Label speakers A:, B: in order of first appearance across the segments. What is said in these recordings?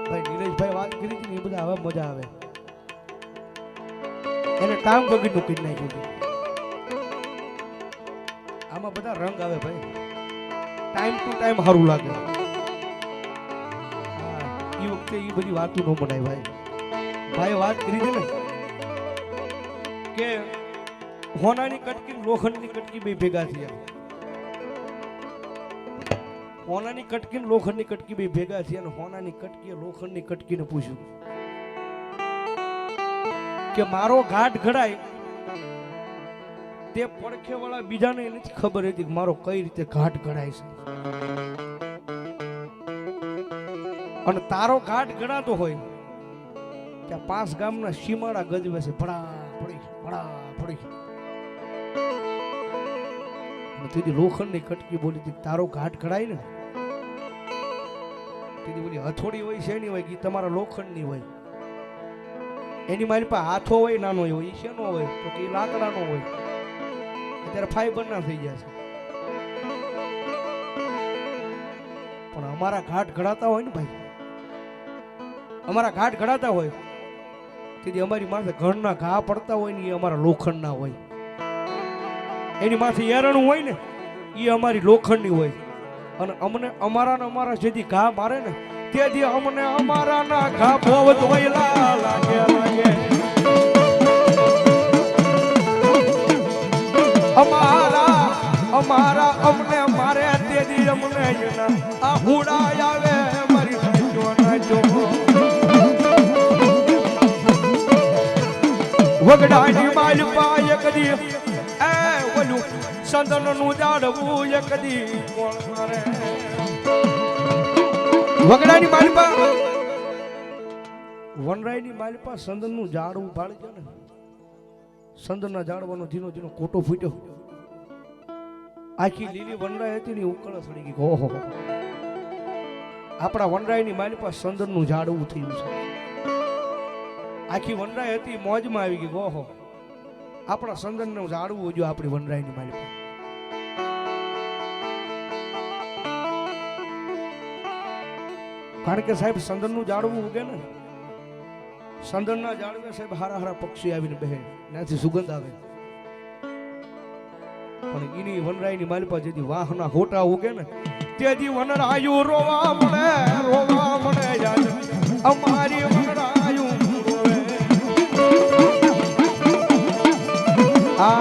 A: ભાઈ નીલેશભાઈ વાત કરી હતી ને એ બધા હવે મજા આવે એને કામ વગરનું કરી નાખ્યું આમાં બધા રંગ આવે ભાઈ ટાઈમ ટુ ટાઈમ સારું લાગે એ વખતે એ બધી વાતો ન બનાય ભાઈ ભાઈ વાત કરી છે ને કે હોનાની કટકી લોખંડની કટકી બે ભેગા થયા હોનાની કટકી લોખંડની કટકી બે ભેગા થયા અને હોનાની કટકીએ લોખંડની કટકીને પૂછ્યું કે મારો ઘાટ ઘડાય તે પડખે વાળા બીજાને નથી ખબર હતી કે મારો કઈ રીતે ઘાટ ઘડાય છે અને તારો ઘાટ ઘડાતો હોય ત્યાં 5 ગામના સીમાડા ગજવે છે ભડા પડી તેથી લોખંડની કટકી બોલી હતી તારો ઘાટ ઘડાય ને તેથી બોલી હથોડી હોય છે એની હોય કે તમારા લોખંડની હોય એની મારી પાસે હાથો હોય નાનો હોય એ શેનો હોય તો કે લાકડાનો હોય અત્યારે ફાઈબર ના થઈ ગયા છે પણ અમારા ઘાટ ઘડાતા હોય ને ભાઈ અમારા ઘાટ ઘડાતા હોય તેથી અમારી માથે ઘરના ઘા પડતા હોય ને એ અમારા લોખંડના હોય એની માથે એરણું હોય ને એ અમારી લોખંડની હોય અને અમને અમારા જેથી ઘા મારે ને તેથી અમને અમારાના ઘા બહુ ધોયલા લાગે અમારા અમને મારે તેથી અમને આ હુડા આવે મારી નાચો વગડાની માલ પાય કદી એ ઓલું સંદન નું જાડવું એ કદી કોણ મારે વગડાની માલપા વનરાયની માલપા સંદન નું ઝાડવું પાડી છે ને સંદન ના ઝાડવાનો ધીનો ધીનો કોટો ફૂટ્યો આખી લીલી વનરાય હતી ને ઉકળ સડી ગઈ ઓહો આપણા વનરાયની માલપા સંદન નું ઝાડવું થયું છે આખી વનરાય હતી મોજમાં આવી ગઈ ઓહો આપણા સંદન નું ઝાડવું જો આપણી વનરાયની માલપા કારણ કે સાહેબ સંદન નું ઝાડવું ઉગે ને સંદન ના ઝાડવે સાહેબ હારા હારા પક્ષી આવીને બેહે ત્યાંથી સુગંધ આવે પણ એની વનરાયની માલપા જેથી વાહના હોટા ઉગે ને તેથી વનરાયું રોવા મળે યાદ અમારી વનરાયું રોવે આ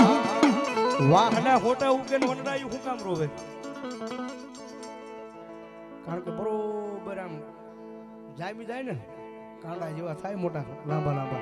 A: વાહના હોટા ઉગે ને વનરાયું હું કામ રોવે કારણ કે બરોબર આમ જામી જાય ને કાંડા જેવા થાય મોટા લાંબા